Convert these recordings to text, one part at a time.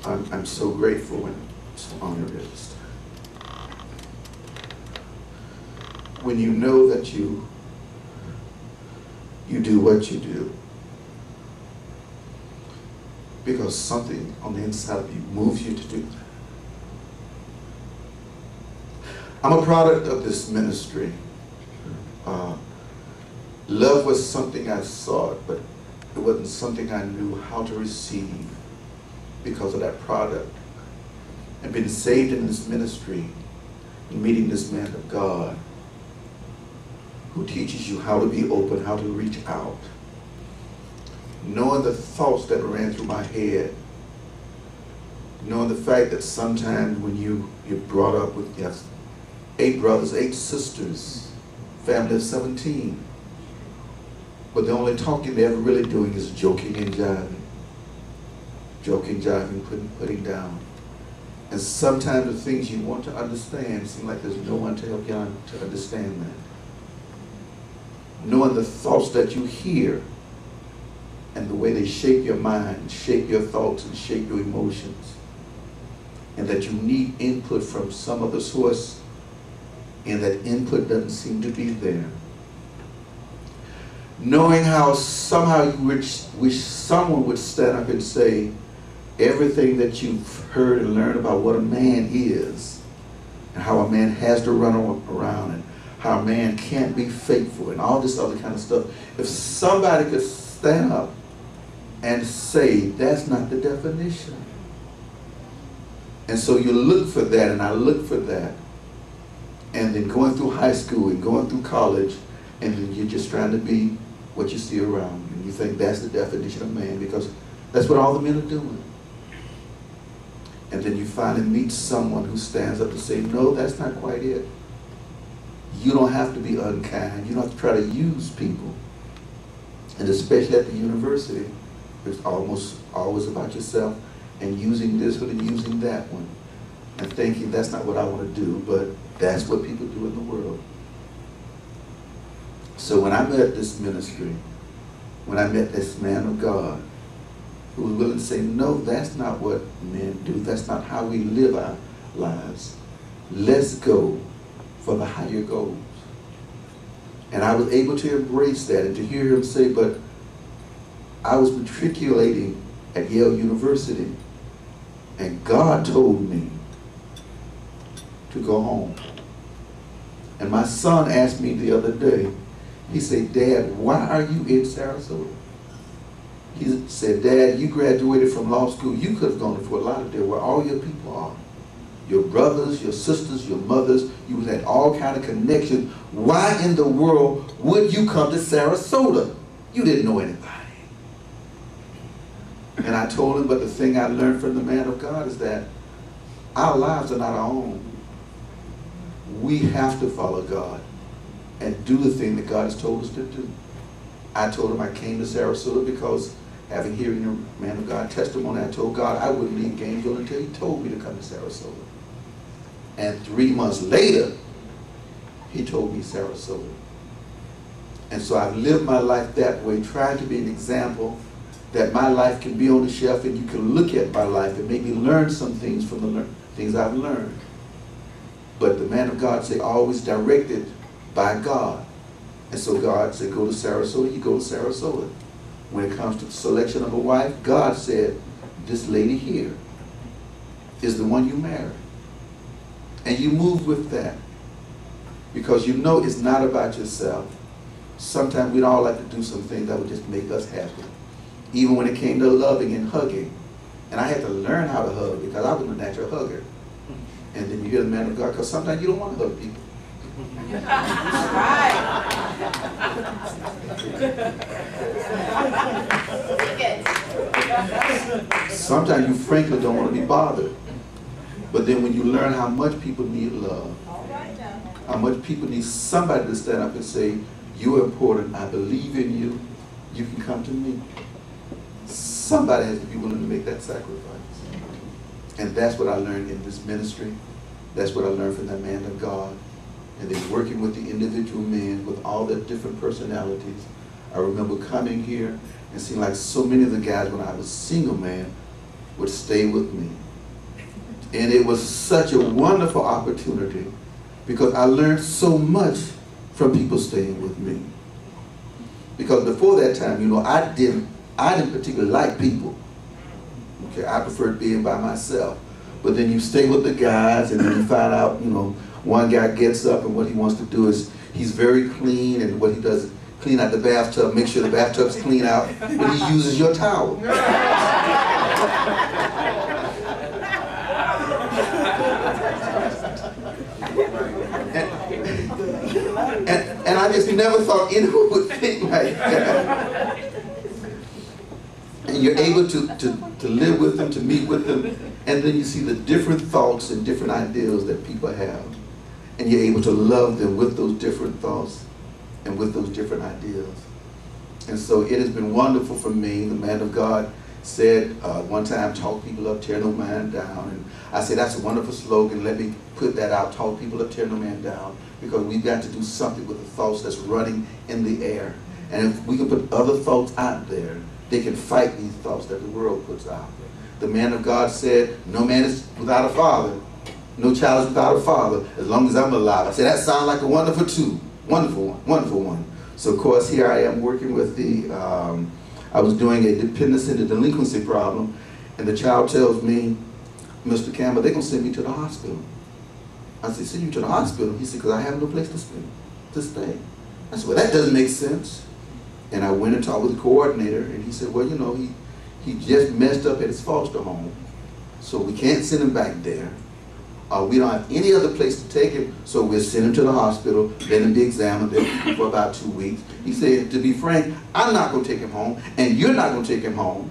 I'm so grateful and so honored at this time. When you know that you do what you do because something on the inside of you moves you to do that. I'm a product of this ministry. Love was something I sought, but it wasn't something I knew how to receive because of that product. And been saved in this ministry and meeting this man of God who teaches you how to be open, how to reach out. Knowing the thoughts that ran through my head, knowing the fact that sometimes when you're brought up with 8 brothers, 8 sisters, family of 17, but the only talking they're ever really doing is joking and jiving. Joking, jiving, putting down. And sometimes the things you want to understand seem like there's no one to help you to understand that. Knowing the thoughts that you hear and the way they shape your mind, shape your thoughts, and shape your emotions, and that you need input from some other source, and that input doesn't seem to be there. Knowing how somehow you wish someone would stand up and say, everything that you've heard and learned about what a man is, and how a man has to run around, and how a man can't be faithful, and all this other kind of stuff. If somebody could stand up and say, that's not the definition. And so you look for that, and I look for that. And then going through high school and going through college, and then you're just trying to be what you see around you. And you think that's the definition of man, because that's what all the men are doing. And then you finally meet someone who stands up to say, no, that's not quite it. You don't have to be unkind. You don't have to try to use people. And especially at the university, it's almost always about yourself and using this one and using that one. And thinking that's not what I want to do, but that's what people do in the world. So when I met this ministry, when I met this man of God, who was willing to say, no, that's not what men do. That's not how we live our lives. Let's go for the higher goals. And I was able to embrace that and to hear him say, but I was matriculating at Yale University, and God told me to go home. And my son asked me the other day, he said, Dad, why are you in Sarasota? He said, Dad, you graduated from law school. You could have gone to Fort Lauderdale where all your people are. Your brothers, your sisters, your mothers, you had all kind of connections. Why in the world would you come to Sarasota? You didn't know anybody. And I told him, but the thing I learned from the man of God is that our lives are not our own. We have to follow God and do the thing that God has told us to do. I told him I came to Sarasota because having hearing the man of God testimony, I told God I wouldn't leave Gainesville until he told me to come to Sarasota. And 3 months later, he told me Sarasota. And so I've lived my life that way, trying to be an example that my life can be on the shelf and you can look at my life and maybe learn some things from the things I've learned. But the man of God said, always directed by God. And so God said, go to Sarasota, you go to Sarasota. When it comes to the selection of a wife, God said, this lady here is the one you marry. And you move with that. Because you know it's not about yourself. Sometimes we'd all like to do some things that would just make us happy. Even when it came to loving and hugging. And I had to learn how to hug because I was a natural hugger. And then you hear the man of God, because sometimes you don't want to hug people. Sometimes you frankly don't want to be bothered. But then when you learn how much people need love, how much people need somebody to stand up and say, you're important, I believe in you, you can come to me. Somebody has to be willing to make that sacrifice. And that's what I learned in this ministry. That's what I learned from that man of God. And then working with the individual men with all their different personalities. I remember coming here And it seemed like so many of the guys when I was single, man, would stay with me. And it was such a wonderful opportunity because I learned so much from people staying with me. Because before that time, you know, I didn't particularly like people. Okay, I preferred being by myself. But then you stay with the guys and then you find out, you know, one guy gets up and what he wants to do is he's very clean, and what he does is clean out the bathtub, make sure the bathtub's clean out, but he uses your towel. And I just never thought anyone would think like that. And you're able to live with them, to meet with them, and then you see the different thoughts and different ideals that people have. And you're able to love them with those different thoughts and with those different ideals. And so it has been wonderful for me. The man of God said one time, talk people up, tear no man down. And I said, that's a wonderful slogan. Let me put that out, talk people up, tear no man down. Because we've got to do something with the thoughts that's running in the air. And if we can put other thoughts out there, they can fight these thoughts that the world puts out. The man of God said, no man is without a father. No child is without a father, as long as I'm alive. I said, that sounds like a wonderful wonderful one. So of course here I am working with I was doing a dependency and delinquency problem, and the child tells me, Mr. Campbell, they're going to send me to the hospital. I said, send you to the hospital? He said, because I have no place to stay. I said, well, that doesn't make sense. And I went and talked with the coordinator, and he said, well, you know, he just messed up at his foster home, so we can't send him back there. We don't have any other place to take him, so we'll send him to the hospital, let him be examined for about 2 weeks. He said, to be frank, I'm not going to take him home, and you're not going to take him home.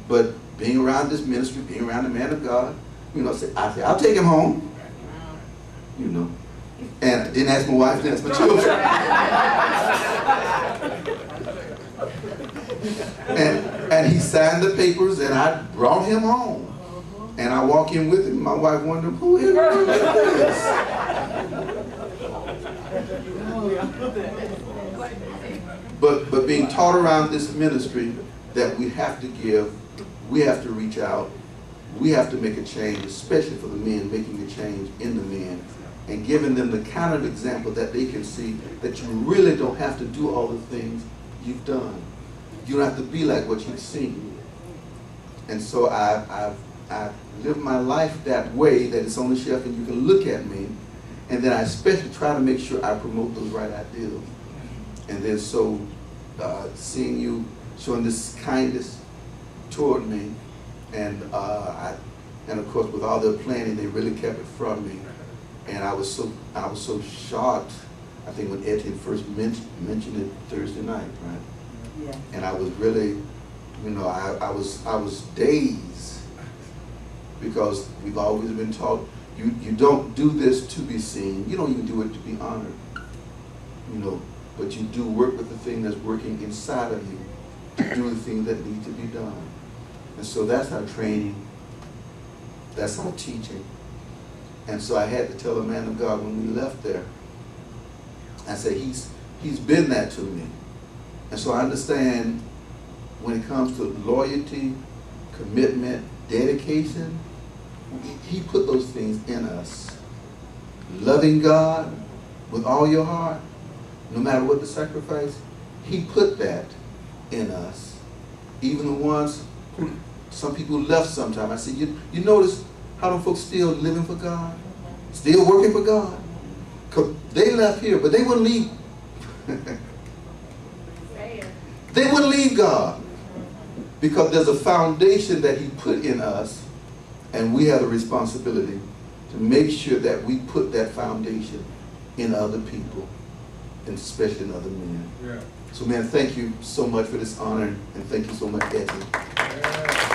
But being around this ministry, being around the man of God, you know, I said, I'll take him home. You know. And I didn't ask my wife, didn't ask my children. and he signed the papers, and I brought him home. And I walk in with him, my wife wondered, who in the world is this? But being taught around this ministry that we have to give, we have to reach out, we have to make a change, especially for the men, making a change in the men, and giving them the kind of example that they can see that you really don't have to do all the things you've done. You don't have to be like what you've seen. And so I've lived my life that way, that it's on the shelf and you can look at me, and then I especially try to make sure I promote those right ideals. And then so seeing you showing this kindness toward me, and of course with all their planning, they really kept it from me. And I was so shocked, I think when Etienne first mentioned it Thursday night, right? Yeah. And I was really, you know, I was dazed. Because we've always been taught, you don't do this to be seen. You don't even do it to be honored. You know, but you do work with the thing that's working inside of you to do the things that need to be done. And so that's our training. That's our teaching. And so I had to tell the man of God when we left there, I said, he's been that to me. And so I understand when it comes to loyalty, commitment, dedication, he put those things in us. Loving God with all your heart, no matter what the sacrifice, he put that in us. Even the ones who, some people left sometime. I said, you notice how them folks still living for God? Still working for God? Because they left here, but they wouldn't leave. They wouldn't leave God. Because there's a foundation that he put in us, and we have a responsibility to make sure that we put that foundation in other people, and especially in other men. Yeah. So man, thank you so much for this honor, and thank you so much, Etienne. Yeah.